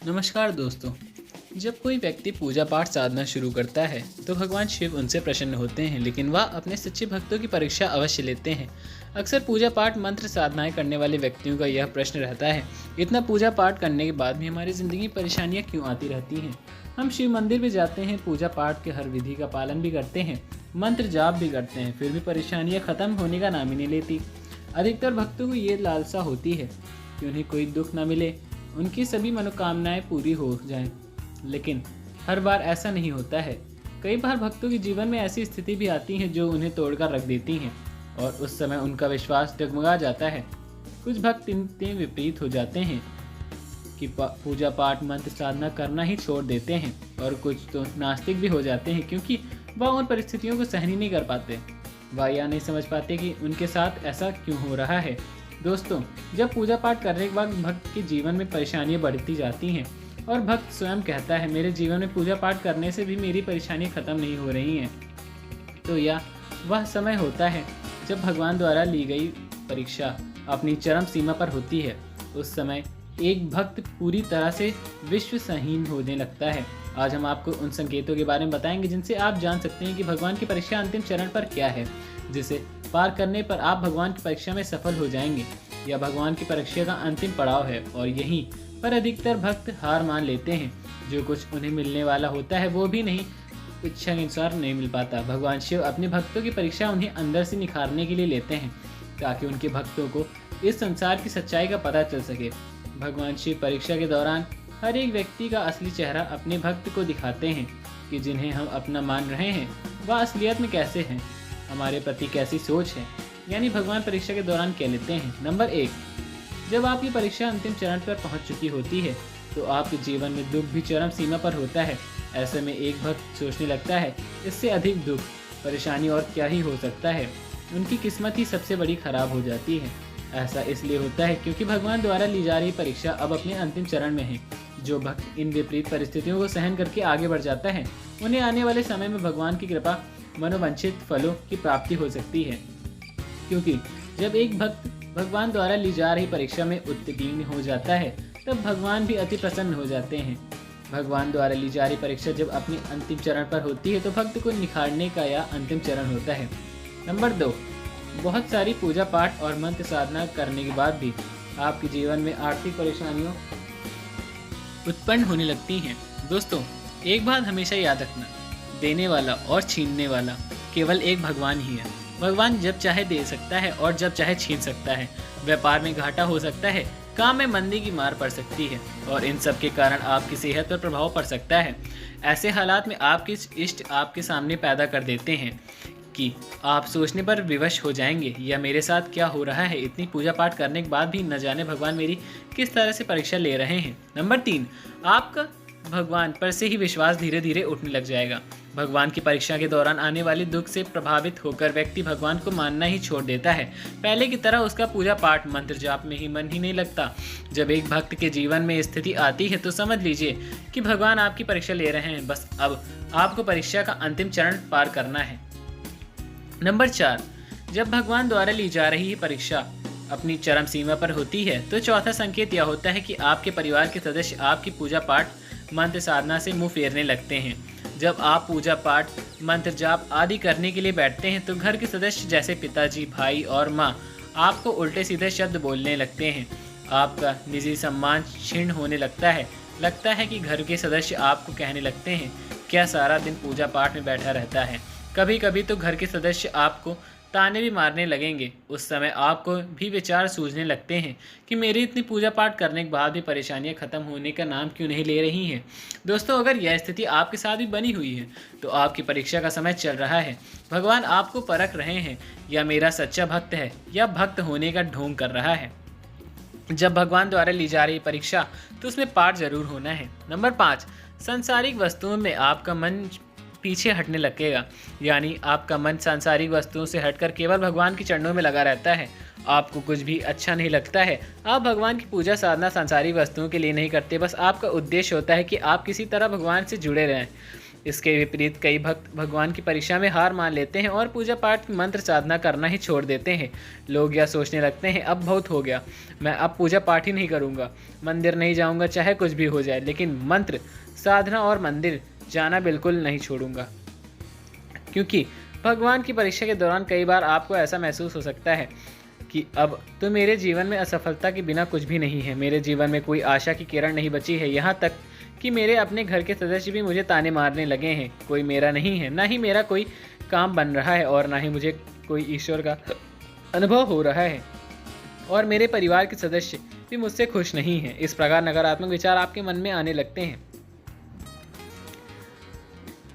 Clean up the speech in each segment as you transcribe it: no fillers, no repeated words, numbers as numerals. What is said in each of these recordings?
नमस्कार दोस्तों। जब कोई व्यक्ति पूजा पाठ साधना शुरू करता है तो भगवान शिव उनसे प्रसन्न होते हैं, लेकिन वह अपने सच्चे भक्तों की परीक्षा अवश्य लेते हैं। अक्सर पूजा पाठ मंत्र साधनाएं करने वाले व्यक्तियों का यह प्रश्न रहता है, इतना पूजा पाठ करने के बाद भी हमारी ज़िंदगी में परेशानियां क्यों आती रहती हैं। हम शिव मंदिर भी जाते हैं, पूजा पाठ के हर विधि का पालन भी करते हैं, मंत्र जाप भी करते हैं, फिर भी परेशानियाँ ख़त्म होने का नाम ही नहीं लेती। अधिकतर भक्तों को ये लालसा होती है कि उन्हें कोई दुख न मिले, उनकी सभी मनोकामनाएं पूरी हो जाएं। लेकिन हर बार ऐसा नहीं होता है। कई बार भक्तों के जीवन में ऐसी स्थिति भी आती हैं जो उन्हें तोड़कर रख देती हैं और उस समय उनका विश्वास डगमगा जाता है। कुछ भक्त इतने विपरीत हो जाते हैं कि पूजा पाठ मंत्र साधना करना ही छोड़ देते हैं, और कुछ तो नास्तिक भी हो जाते हैं क्योंकि वह उन परिस्थितियों को सहन ही नहीं कर पाते। वह यह नहीं समझ पाते कि उनके साथ ऐसा क्यों हो रहा है। दोस्तों, जब पूजा पाठ करने के बाद भक्त के जीवन में परेशानियां बढ़ती जाती हैं और भक्त स्वयं कहता है, मेरे जीवन में पूजा पाठ करने से भी मेरी परेशानियां खत्म नहीं हो रही हैं, तो यह वह समय होता है जब भगवान द्वारा ली गई परीक्षा अपनी चरम सीमा पर होती है। उस समय एक भक्त पूरी तरह से विश्वसहीन होने लगता है। आज हम आपको उन संकेतों के बारे में बताएंगे जिनसे आप जान सकते हैं कि भगवान की परीक्षा अंतिम चरण पर क्या है, जिसे पार करने पर आप भगवान की परीक्षा में सफल हो जाएंगे। यह भगवान की परीक्षा का अंतिम पड़ाव है और यहीं पर अधिकतर भक्त हार मान लेते हैं। जो कुछ उन्हें मिलने वाला होता है वो भी नहीं इच्छा के अनुसार नहीं मिल पाता। भगवान शिव अपने भक्तों की परीक्षा उन्हें अंदर से निखारने के लिए लेते हैं ताकि उनके भक्तों को इस संसार की सच्चाई का पता चल सके। भगवान शिव परीक्षा के दौरान हर एक व्यक्ति का असली चेहरा अपने भक्त को दिखाते हैं कि जिन्हें हम अपना मान रहे हैं वह असलियत में कैसे हैं, हमारे प्रति कैसी सोच है। यानी भगवान परीक्षा के दौरान क्या लेते हैं। नंबर 1, जब आपकी परीक्षा अंतिम चरण पर पहुंच चुकी होती है तो आपके जीवन में दुख भी चरम सीमा पर होता है। ऐसे में एक भक्त सोचने लगता है, इससे अधिक दुख परेशानी और क्या ही हो सकता है। उनकी किस्मत ही सबसे बड़ी खराब हो जाती है। ऐसा इसलिए होता है क्योंकि भगवान द्वारा ली जा रही परीक्षा अब अपने अंतिम चरण में है। जो भक्त इन विपरीत परिस्थितियों को सहन करके आगे बढ़ जाता है, उन्हें आने वाले समय में भगवान की कृपा मनोवांछित फलों की प्राप्ति हो सकती है। क्योंकि जब एक भक्त भगवान द्वारा ली जा रही परीक्षा में उत्तीर्ण हो जाता है तब भगवान भी अति प्रसन्न हो जाते हैं। भगवान द्वारा ली जा रही परीक्षा जब अपनी अंतिम चरण पर होती है तो भक्त को निखारने का यह अंतिम चरण होता है। नंबर 2, बहुत सारी पूजा पाठ और मंत्र साधना करने के बाद भी आपके जीवन में आर्थिक परेशानियों उत्पन्न होने लगती हैं। दोस्तों, एक बात हमेशा याद रखना, देने वाला और छीनने वाला केवल एक भगवान ही है। भगवान जब चाहे दे सकता है और जब चाहे छीन सकता है। व्यापार में घाटा हो सकता है, काम में मंदी की मार पड़ सकती है और इन सब के कारण आपकी सेहत पर प्रभाव पड़ सकता है। ऐसे हालात में आपके इष्ट आपके सामने पैदा कर देते हैं कि आप सोचने पर विवश हो जाएंगे, यह मेरे साथ क्या हो रहा है। इतनी पूजा पाठ करने के बाद भी न जाने भगवान मेरी किस तरह से परीक्षा ले रहे हैं। नंबर 3, आपका भगवान पर से ही विश्वास धीरे धीरे उठने लग जाएगा। भगवान की परीक्षा के दौरान आने वाले दुख से प्रभावित होकर व्यक्ति भगवान को मानना ही छोड़ देता है। पहले की तरह उसका पूजा पाठ मंत्र जाप में ही मन ही नहीं लगता। जब एक भक्त के जीवन में स्थिति आती है तो समझ लीजिए कि भगवान आपकी परीक्षा ले रहे हैं, बस अब आपको परीक्षा का अंतिम चरण पार करना है। नंबर 4, जब भगवान द्वारा ली जा रही परीक्षा अपनी चरम सीमा पर होती है तो चौथा संकेत यह होता है कि आपके परिवार के सदस्य आपकी पूजा पाठ मंत्र साधना से मुंह फेरने लगते हैं। जब आप पूजा पाठ मंत्र जाप आदि करने के लिए बैठते हैं तो घर के सदस्य जैसे पिताजी, भाई और माँ आपको उल्टे सीधे शब्द बोलने लगते हैं। आपका निजी सम्मान क्षीण होने लगता है कि घर के सदस्य आपको कहने लगते हैं, क्या सारा दिन पूजा पाठ में बैठा रहता है। कभी कभी तो घर के सदस्य आपको ताने भी मारने लगेंगे। उस समय आपको भी विचार सूझने लगते हैं कि मेरी इतनी पूजा पाठ करने के बाद भी परेशानियां खत्म होने का नाम क्यों नहीं ले रही हैं। दोस्तों, अगर यह स्थिति आपके साथ भी बनी हुई है तो आपकी परीक्षा का समय चल रहा है। भगवान आपको परख रहे हैं, यह मेरा सच्चा भक्त है या भक्त होने का ढोंग कर रहा है। जब भगवान द्वारा ली जा रही परीक्षा तो उसमें पार जरूर होना है। नंबर 5, सांसारिक वस्तुओं में आपका मन पीछे हटने लगेगा। यानी आपका मन सांसारिक वस्तुओं से हटकर केवल भगवान के चरणों में लगा रहता है। आपको कुछ भी अच्छा नहीं लगता है। आप भगवान की पूजा साधना सांसारिक वस्तुओं के लिए नहीं करते, बस आपका उद्देश्य होता है कि आप किसी तरह भगवान से जुड़े रहें। इसके विपरीत कई भक्त भगवान की परीक्षा में हार मान लेते हैं और पूजा पाठ मंत्र साधना करना ही छोड़ देते हैं। लोग यह सोचने लगते हैं अब बहुत हो गया, मैं अब पूजा पाठ ही नहीं करूँगा, मंदिर नहीं जाऊँगा चाहे कुछ भी हो जाए, लेकिन मंत्र साधना और मंदिर जाना बिल्कुल नहीं छोड़ूंगा। क्योंकि भगवान की परीक्षा के दौरान कई बार आपको ऐसा महसूस हो सकता है कि अब तो मेरे जीवन में असफलता के बिना कुछ भी नहीं है, मेरे जीवन में कोई आशा की किरण नहीं बची है। यहाँ तक कि मेरे अपने घर के सदस्य भी मुझे ताने मारने लगे हैं, कोई मेरा नहीं है, ना ही मेरा कोई काम बन रहा है और ना ही मुझे कोई ईश्वर का अनुभव हो रहा है, और मेरे परिवार के सदस्य भी मुझसे खुश नहीं हैं। इस प्रकार नकारात्मक विचार आपके मन में आने लगते हैं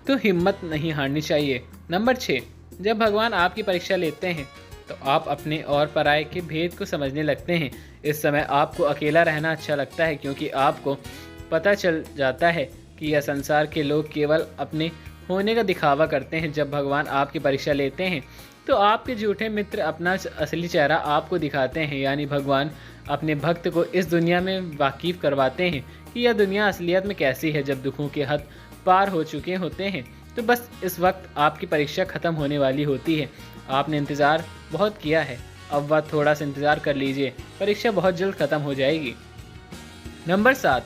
तो हिम्मत नहीं हारनी चाहिए। नंबर 6, जब भगवान आपकी परीक्षा लेते हैं तो आप अपने और पराये के भेद को समझने लगते हैं। इस समय आपको अकेला रहना अच्छा लगता है, क्योंकि आपको पता चल जाता है कि यह संसार के लोग केवल अपने होने का दिखावा करते हैं। जब भगवान आपकी परीक्षा लेते हैं तो आपके झूठे मित्र अपना असली चेहरा आपको दिखाते हैं, यानी भगवान अपने भक्त को इस दुनिया में वाकिफ करवाते हैं कि यह दुनिया असलियत में कैसी है। जब दुखों के हद पार हो चुके होते हैं तो बस इस वक्त आपकी परीक्षा खत्म होने वाली होती है। आपने इंतज़ार बहुत किया है, अब वह थोड़ा सा इंतज़ार कर लीजिए, परीक्षा बहुत जल्द खत्म हो जाएगी। नंबर 7,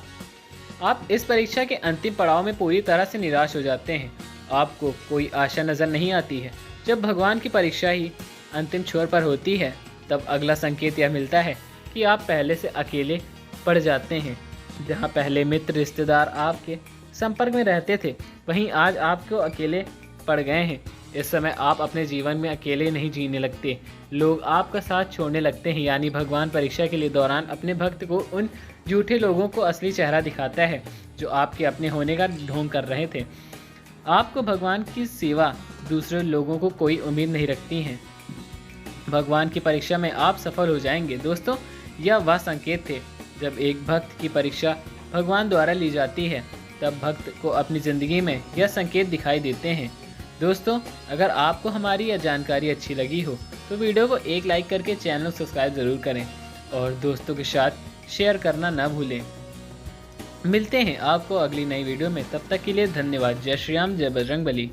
आप इस परीक्षा के अंतिम पड़ाव में पूरी तरह से निराश हो जाते हैं, आपको कोई आशा नज़र नहीं आती है। जब भगवान की परीक्षा ही अंतिम छोर पर होती है तब अगला संकेत यह मिलता है कि आप पहले से अकेले पड़ जाते हैं। जहाँ पहले मित्र रिश्तेदार आपके संपर्क में रहते थे, वहीं आज आपको अकेले पड़ गए हैं। इस समय आप अपने जीवन में अकेले नहीं जीने लगते, लोग आपका साथ छोड़ने लगते हैं, यानी भगवान परीक्षा के लिए दौरान अपने भक्त को उन झूठे लोगों को असली चेहरा दिखाता है जो आपके अपने होने का ढोंग कर रहे थे। आपको भगवान की सेवा दूसरे लोगों को कोई उम्मीद नहीं रखती हैं। भगवान की परीक्षा में आप सफल हो जाएंगे। दोस्तों, यह वह संकेत थे जब एक भक्त की परीक्षा भगवान द्वारा ली जाती है, तब भक्त को अपनी ज़िंदगी में यह संकेत दिखाई देते हैं। दोस्तों, अगर आपको हमारी यह जानकारी अच्छी लगी हो तो वीडियो को एक लाइक करके चैनल सब्सक्राइब ज़रूर करें और दोस्तों के साथ शेयर करना ना भूलें। मिलते हैं आपको अगली नई वीडियो में, तब तक के लिए धन्यवाद। जय श्री राम, जय बजरंग बली।